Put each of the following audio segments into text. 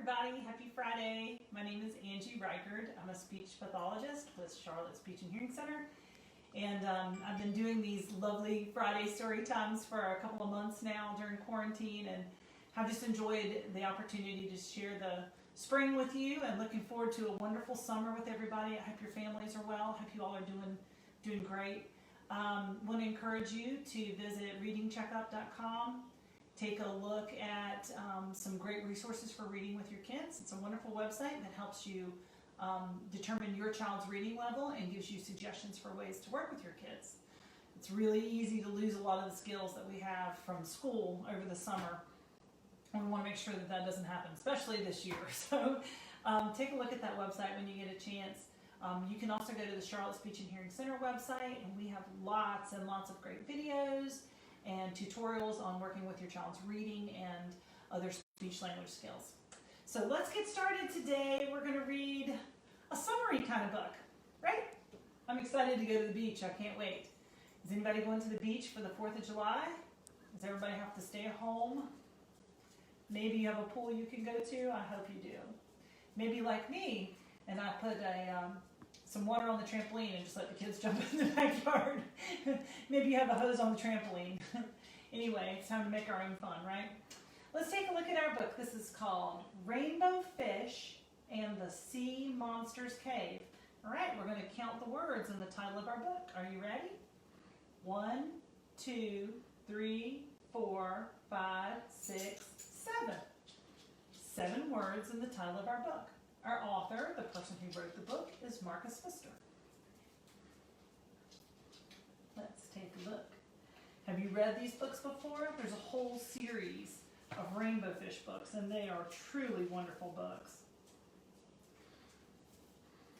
everybody. Happy Friday. My name is Angie Reichard. I'm a speech pathologist with Charlotte Speech and Hearing Center. And I've been doing these lovely Friday story times for a couple of months now during quarantine, and have just enjoyed the opportunity to share the spring with you and looking forward to a wonderful summer with everybody. I hope your families are well. Hope you all are doing great. Want to encourage you to visit readingcheckup.com. Take a look at some great resources for reading with your kids. It's a wonderful website that helps you determine your child's reading level and gives you suggestions for ways to work with your kids. It's really easy to lose a lot of the skills that we have from school over the summer, and we want to make sure that that doesn't happen, especially this year. So take a look at that website when you get a chance. You can also go to the Charlotte Speech and Hearing Center website, and we have lots and lots of great videos and tutorials on working with your child's reading and other speech language skills. So let's get started today. We're going to read a summary kind of book, right? I'm excited to go to the beach. I can't wait. Is anybody going to the beach for the 4th of July? Does everybody have to stay at home? Maybe you have a pool you can go to. I hope you do. Maybe like me, and I put some water on the trampoline and just let the kids jump in the backyard. Maybe you have a hose on the trampoline. Anyway, it's time to make our own fun, right? Let's take a look at our book. This is called Rainbow Fish and the Sea Monster's Cave. All right, we're going to count the words in the title of our book. Are you ready? 1, 2, 3, 4, 5, 6, 7. 7 words in the title of our book. Our author, the person who wrote the book, is Marcus Pfister. Let's take a look. Have you read these books before? There's a whole series of Rainbow Fish books, and they are truly wonderful books.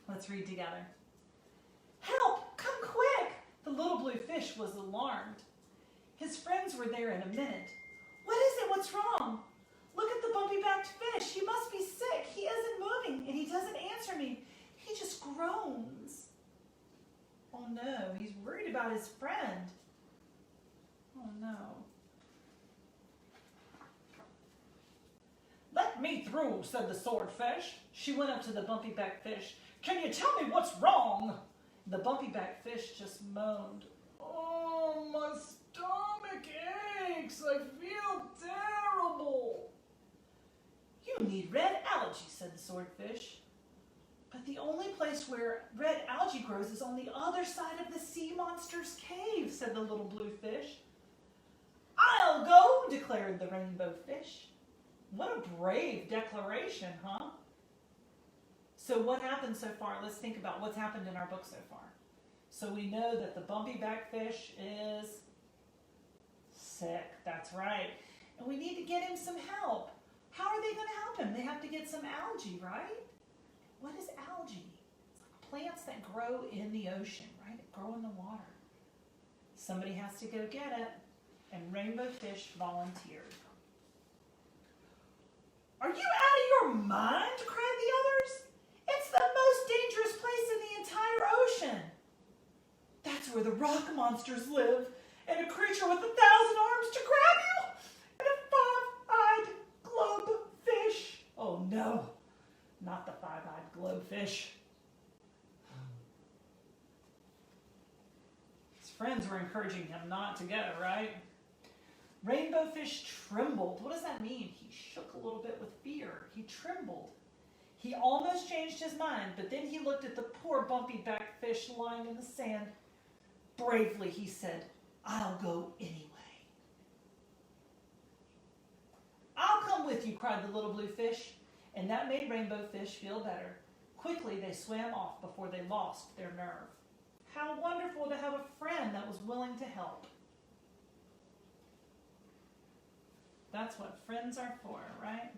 Let's read together. Help! Come quick! The little blue fish was alarmed. His friends were there in a minute. What is it? What's wrong? Look at the bumpy-backed fish. He must be sick. He isn't moving, and he doesn't answer me. He just groans. Oh no, he's worried about his friend. Oh no. Let me through, said the swordfish. She went up to the bumpy-backed fish. Can you tell me what's wrong? The bumpy-backed fish just moaned. Oh, my stomach aches. I feel terrible. You need red algae, said the swordfish. But the only place where red algae grows is on the other side of the sea monster's cave, said the little blue fish. I'll go, declared the rainbow fish. What a brave declaration, huh? So what happened so far? Let's think about what's happened in our book so far. So we know that the bumpy-backed fish is sick. That's right. And we need to get him some help. How are they going to help him? They have to get some algae, right? What is algae? It's like plants that grow in the ocean, right? That grow in the water. Somebody has to go get it, and Rainbow Fish volunteered. Are you out of your mind? Cried the others. It's the most dangerous place in the entire ocean. That's where the rock monsters live, and a creature with 1,000 arms to grab you, and a 5-eyed globefish. Oh no, not the 5-eyed globefish. His friends were encouraging him not to go, right? Rainbow Fish trembled. What does that mean? He shook a little bit with fear. He trembled. He almost changed his mind, but then he looked at the poor bumpy-backed fish lying in the sand. Bravely, he said, I'll go anyway. I'll come with you, cried the little blue fish, and that made Rainbow Fish feel better. Quickly, they swam off before they lost their nerve. How wonderful to have a friend that was willing to help. That's what friends are for, right?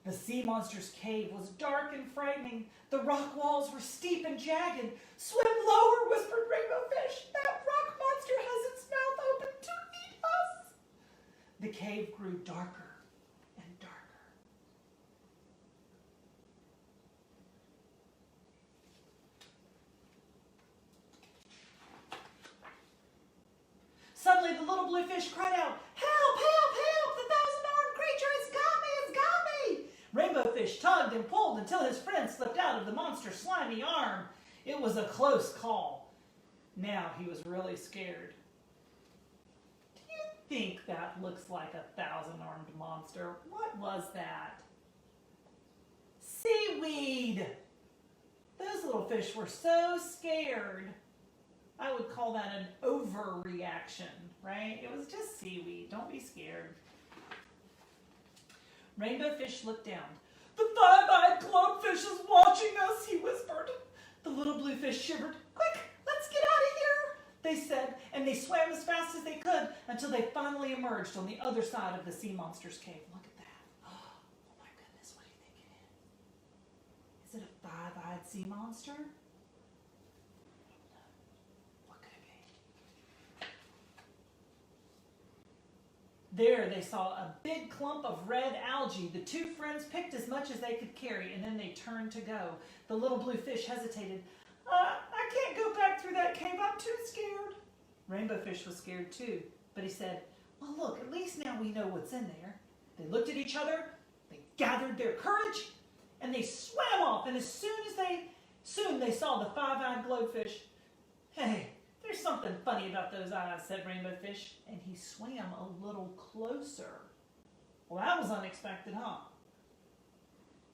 The sea monster's cave was dark and frightening. The rock walls were steep and jagged. Swim lower, whispered Rainbow Fish. That rock monster has its mouth open to eat us. The cave grew darker and darker. Suddenly, the little blue fish cried out, Help, help, help! The 1,000-armed creature has got me! fish tugged and pulled until his friend slipped out of the monster's slimy arm. It was a close call. Now he was really scared. Do you think that looks like a 1,000-armed monster? What was that? Seaweed! Those little fish were so scared. I would call that an overreaction, right? It was just seaweed. Don't be scared. Rainbow Fish looked down. "The five-eyed globefish is watching us," he whispered. The little blue fish shivered. "Quick, let's get out of here," they said, and they swam as fast as they could until they finally emerged on the other side of the sea monster's cave. Look at that. Oh my goodness, what do you think it is? Is it a five-eyed sea monster? There they saw a big clump of red algae. The two friends picked as much as they could carry, and then they turned to go. The little blue fish hesitated. I can't go back through that cave. I'm too scared." Rainbow Fish was scared too, but he said, "Well, look, at least now we know what's in there." They looked at each other, they gathered their courage, and they swam off. And as soon they saw the five-eyed globefish. "Hey, there's something funny about those eyes," said Rainbow Fish, and he swam a little closer. Well, that was unexpected, huh?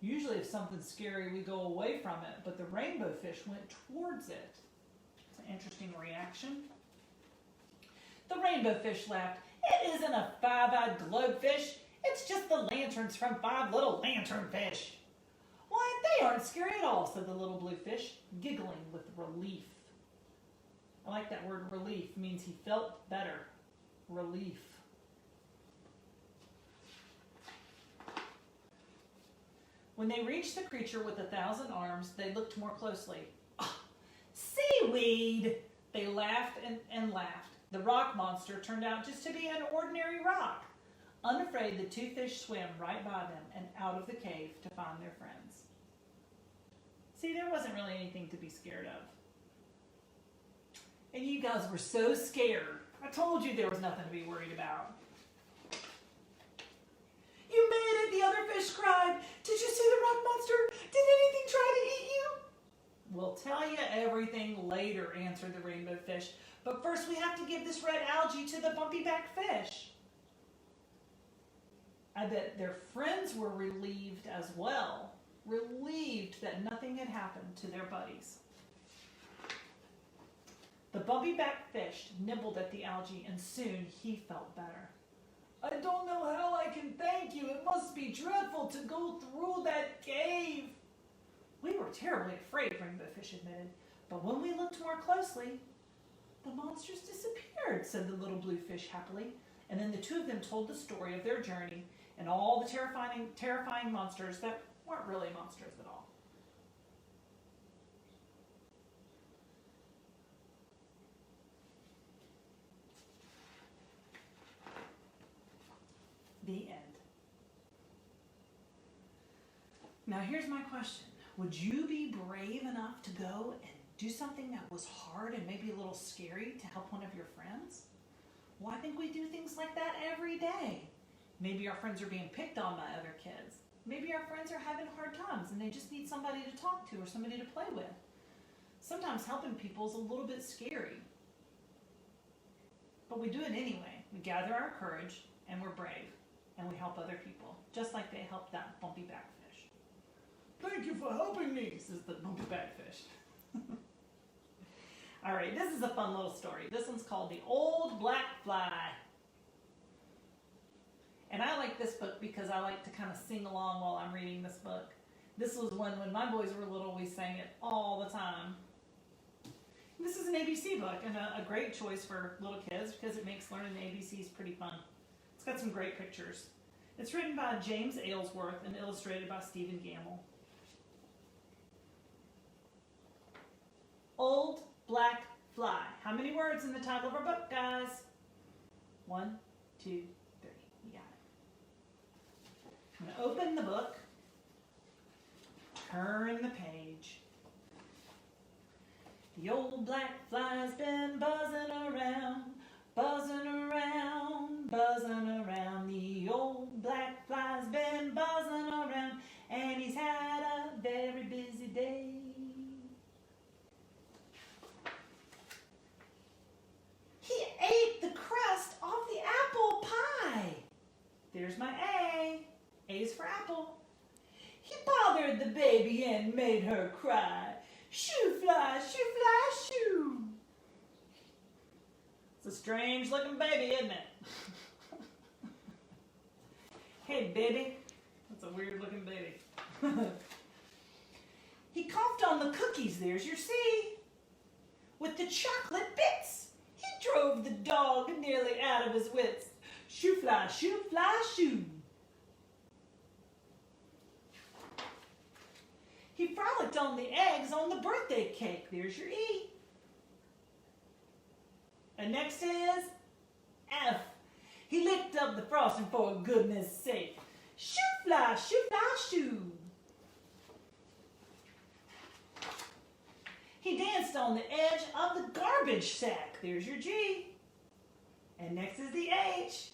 Usually if something's scary, we go away from it, but the Rainbow Fish went towards it. It's an interesting reaction. The Rainbow Fish laughed. "It isn't a five-eyed globefish. It's just the lanterns from Five Little Lanternfish." "Why, they aren't scary at all," said the little blue fish, giggling with relief. I like that word, relief. It means he felt better. Relief. When they reached the creature with 1,000 arms, they looked more closely. "Oh, seaweed!" They laughed and laughed. The rock monster turned out just to be an ordinary rock. Unafraid, the two fish swam right by them and out of the cave to find their friends. See, there wasn't really anything to be scared of. And you guys were so scared. I told you there was nothing to be worried about. "You made it," the other fish cried. "Did you see the rock monster? Did anything try to eat you?" "We'll tell you everything later," answered the Rainbow Fish. "But first we have to give this red algae to the bumpy-backed fish." I bet their friends were relieved as well. Relieved that nothing had happened to their buddies. The bumpy-backed fish nibbled at the algae, and soon he felt better. "I don't know how I can thank you. It must be dreadful to go through that cave." "We were terribly afraid," Rainbow Fish admitted. "But when we looked more closely, the monsters disappeared," said the little blue fish happily. And then the two of them told the story of their journey and all the terrifying monsters that weren't really monsters at all. The end. Now here's my question. Would you be brave enough to go and do something that was hard and maybe a little scary to help one of your friends? Well, I think we do things like that every day. Maybe our friends are being picked on by other kids. Maybe our friends are having hard times and they just need somebody to talk to or somebody to play with. Sometimes helping people is a little bit scary. But we do it anyway. We gather our courage and we're brave. And we help other people, just like they helped that bumpy-backed fish. "Thank you for helping me," says the bumpy-backed fish. All right, this is a fun little story. This one's called The Old Black Fly. And I like this book because I like to kind of sing along while I'm reading this book. This was one when my boys were little, we sang it all the time. This is an ABC book and a great choice for little kids because it makes learning the ABCs pretty fun. It's got some great pictures. It's written by James Aylesworth and illustrated by Stephen Gamble. Old Black Fly. How many words in the title of our book, guys? 1, 2, 3. You got it. I'm going to open the book, turn the page. The old black fly's been buzzing around, buzzing around, buzzing around. The old black fly's been buzzing around, and he's had a very busy day. He ate the crust off the apple pie. There's my A. A's for apple. He bothered the baby and made her cry. Shoo fly, shoo. It's a strange looking baby, isn't it? Hey, baby. That's a weird looking baby. He coughed on the cookies, there's your C. With the chocolate bits, he drove the dog nearly out of his wits. Shoo fly, shoo. He frolicked on the eggs on the birthday cake. There's your E. And next is F. He licked up the frosting for goodness sake. Shoo fly, shoo. He danced on the edge of the garbage sack. There's your G. And next is the H.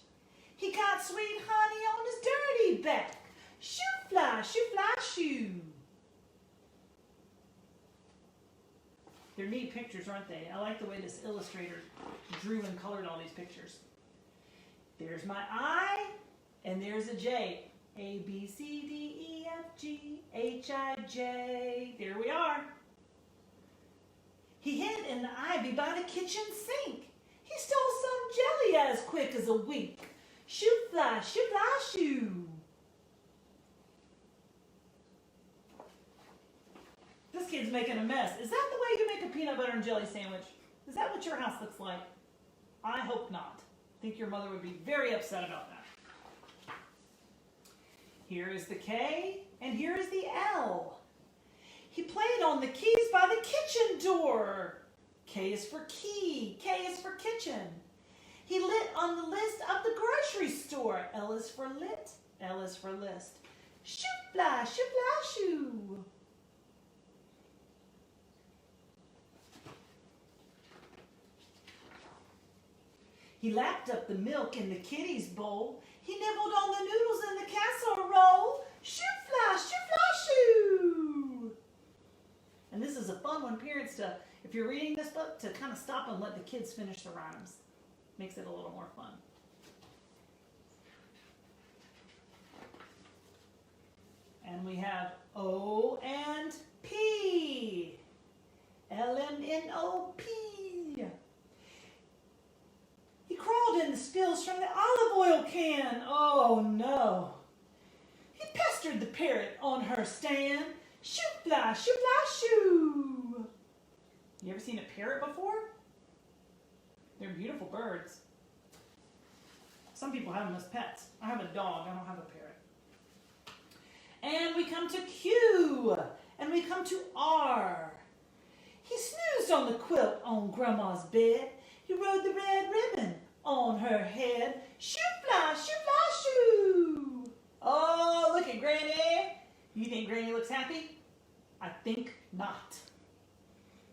He got sweet honey on his dirty back. Shoo fly, shoo. They're neat pictures, aren't they? I like the way this illustrator drew and colored all these pictures. There's my I, and there's a J. A, B, C, D, E, F, G, H, I, J. There we are. He hid in the ivy by the kitchen sink. He stole some jelly as quick as a wink. Shoo fly, shoo. This kid's making a mess. Is that the way you make a peanut butter and jelly sandwich? Is that what your house looks like? I hope not. I think your mother would be very upset about that. Here is the K, and here is the L. He played on the keys by the kitchen door. K is for key, K is for kitchen. He lit on the list of the grocery store. L is for lit, L is for list. Shoo fly, shoo. He lapped up the milk in the kitty's bowl. He nibbled on the noodles in the casserole. Shoo fly, shoo. And this is a fun one, parents, to, if you're reading this book, to kind of stop and let the kids finish the rhymes. Makes it a little more fun. And we have O and P. LMNOP. He crawled in the spills from the olive oil can. Oh no. He pestered the parrot on her stand. Shoo fly, shoo. You ever seen a parrot before? They're beautiful birds. Some people have them as pets. I have a dog, I don't have a parrot. And we come to Q, and we come to R. He snoozed on the quilt on Grandma's bed. He rode the red ribbon on her head. Shoo fly, shoo. Oh, look at Granny. You think Granny looks happy? I think not.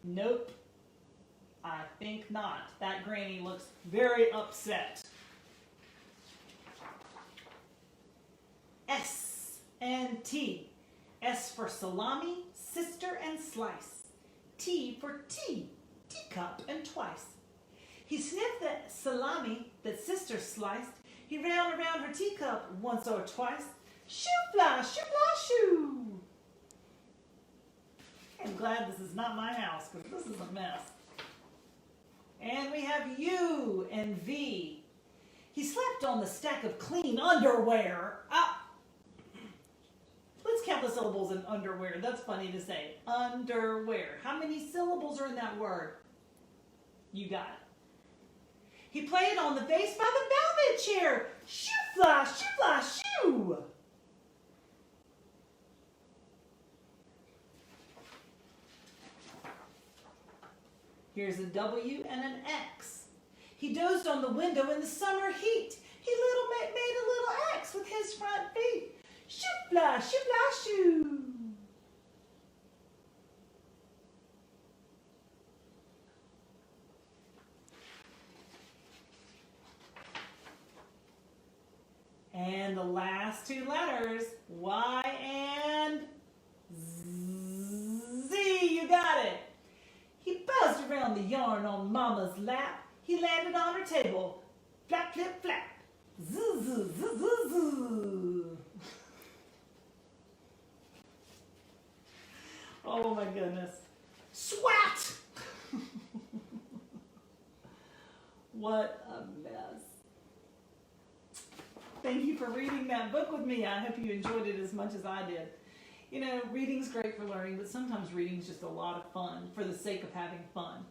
Nope. I think not. That Granny looks very upset. S and T. S for salami, sister, and slice. T for tea, teacup, and twice. He sniffed the salami that sister sliced. He ran around her teacup once or twice. Shoo fly, shoo. I'm glad this is not my house because this is a mess. And we have U and V. He slept on the stack of clean underwear. Let's count the syllables in underwear. That's funny to say. Underwear. How many syllables are in that word? You got it. He played on the vase by the velvet chair. Shoo fly, shoo. Here's a W and an X. He dozed on the window in the summer heat. He made a little X with his front feet. Shoo fly, shoo. And the last two letters, Y and around the yarn on Mama's lap. He landed on her table. Flap, flip, flap. Zoo, zoo, zoo, zoo, zoo. Oh my goodness. Swat! What a mess. Thank you for reading that book with me. I hope you enjoyed it as much as I did. You know, reading's great for learning, but sometimes reading's just a lot of fun for the sake of having fun.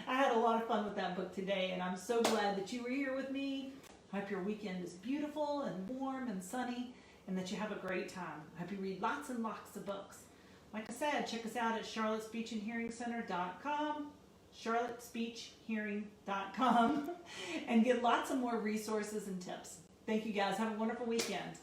I had a lot of fun with that book today, and I'm so glad that you were here with me. I hope your weekend is beautiful and warm and sunny, and that you have a great time. I hope you read lots and lots of books. Like I said, check us out at charlottespeechandhearingcenter.com, charlottespeechhearing.com, and get lots of more resources and tips. Thank you guys. Have a wonderful weekend.